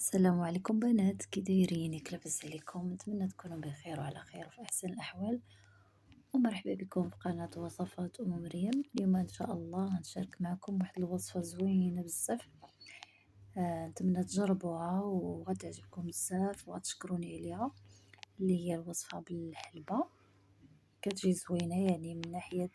السلام عليكم بنات، كي دايرين؟ لاباس عليكم؟ نتمنى تكونوا بخير وعلى خير وفي احسن الاحوال. ومرحبا بكم في قناه وصفات مريم. اليوم ان شاء الله غنشارك معكم واحد الوصفه زوينه بزاف. نتمنى تجربوها وغتعجبكم بزاف وغتشكروني عليها، اللي هي الوصفه بالحلبه. كتجي زوينه يعني من ناحيه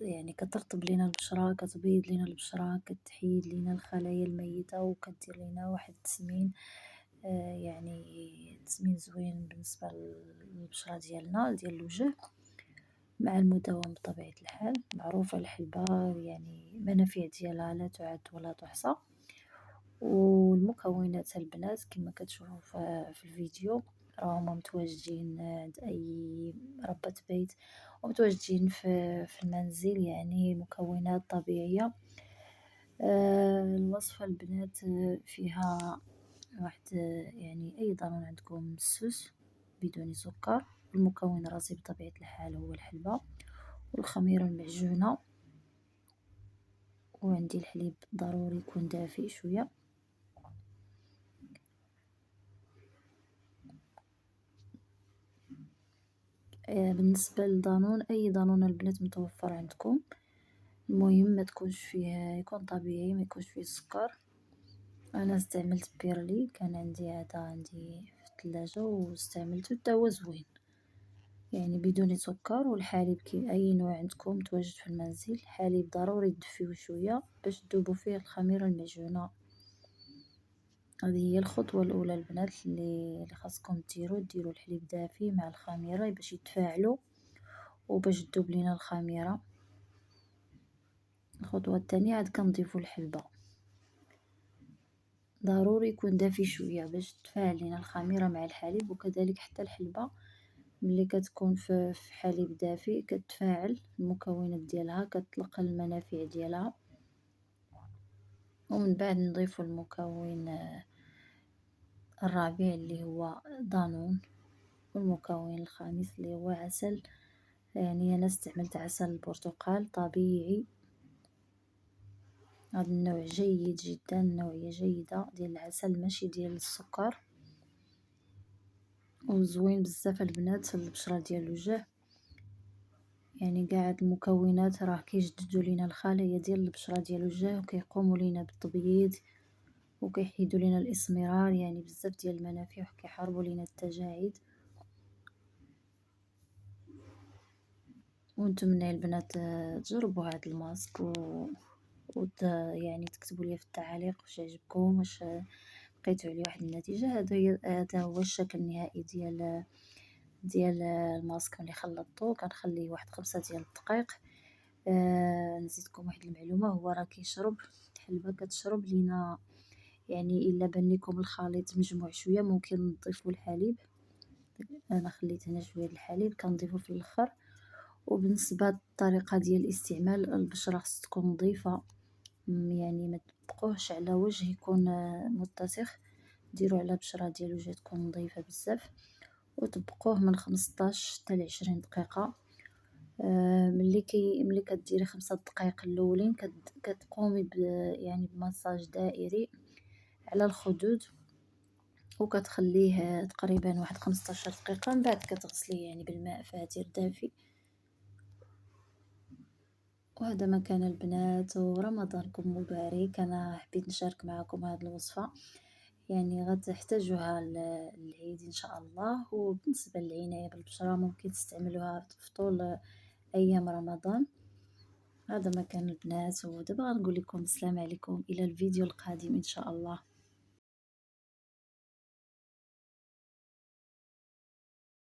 يعني كترطب لينا البشرة، كتبيض لينا البشرة، كتحيد لينا الخلايا الميتة، وكدير لينا واحد التسمين. يعني تسمين زوين بالنسبة للبشرة ديالنا ديال الوجه، مع المداومة بطبيعة الحال. معروفة الحلبة يعني منافع ديالها لا تعد ولا تحصى. والمكونات البنات كما كتشوفوا في الفيديو راهما متواجدين عند اي ربة بيت، ومتواجدين في المنزل، يعني مكونات طبيعية. الوصفة البنات فيها واحد يعني اي ضمان عندكم مسوس بدون سكر. المكون الرئيسي بطبيعة الحال هو الحلبة والخميرة المعجونة، وعندي الحليب ضروري يكون دافئ شوية. بالنسبة للدانون، أي دانون البنات متوفر عندكم، المهم ما تكونش فيه، يكون طبيعي، ما يكونش فيه سكر. أنا استعملت بيرلي، كان عندي هذا عندي في الثلاجة واستعملته حتى هو زوين، يعني بدون سكر. والحليب كي أي نوع عندكم متواجد في المنزل، حليب ضروري تدفيوه شوية باش تذوبوا فيه الخميرة المعجونة. هذه هي الخطوة الأولى البنات اللي خاصكم ديروا الحليب دافي مع الخميرة باش يتفاعلوا وباش تذوب لينا الخميرة. الخطوة الثانية عاد كنضيفوا الحلبة، ضروري يكون دافي شوية باش تتفاعل لينا الخميرة مع الحليب، وكذلك حتى الحلبة ملي كتكون في حليب دافي كتفاعل المكونات ديالها، كتطلق المنافع ديالها. ومن بعد نضيف المكون الرابع اللي هو دانون، والمكون الخامس اللي هو عسل. يعني انا استعملت عسل البرتقال طبيعي، هذا النوع جيد جدا، نوعية جيدة ديال العسل ماشي ديال السكر، وزوين بزاف البنات للبشرة ديال الوجه. يعني قاع هاد المكونات راه كيجددوا لينا الخلايا ديال البشرة ديال الوجه، وكيقوموا لينا بالتبييض، وكيحيدوا لينا الاسمرار، يعني بزاف ديال المنافع، وكيحاربوا لينا التجاعيد. ونتمنى البنات تجربوا هذا الماسك يعني تكتبوا لي في التعاليق واش عجبكم، واش لقيتوا عليه واحد النتيجه. هذا هو الشكل النهائي ديال الماسك. ملي خلطته كنخليه واحد 5 ديال الدقائق. نزيدكم واحد المعلومه، هو راه كيشرب الحلبه، كتشرب لينا، يعني الا بان لكم الخليط مجموع شويه ممكن نضيفوا الحليب. انا خليت هنا شويه الحليب كنضيفه في الاخر. وبالنسبه للطريقه ديال الاستعمال، البشره خص تكون نظيفه، يعني ما تبقوهش على وجه يكون متسخ، ديروا على بشرة ديال الوجه تكون نظيفه بزاف، وتبقوه من 15 حتى ل 20 دقيقه. ملي كديري 5 دقائق الاولين كتقومي يعني بمساج دائري على الخدود، وكتخليه تقريبا واحد 15 دقيقه. من بعد كتغسليه يعني بالماء فاتر دافي. وهذا ما كان البنات، ورمضانكم مبارك. انا حبيت نشارك معكم هذه الوصفه، يعني غتحتاجوها العيد ان شاء الله. وبالنسبه للعنايه بالبشره ممكن تستعملوها في طول ايام رمضان. هذا ما كان البنات، ودابا غنقول لكم السلام عليكم الى الفيديو القادم ان شاء الله.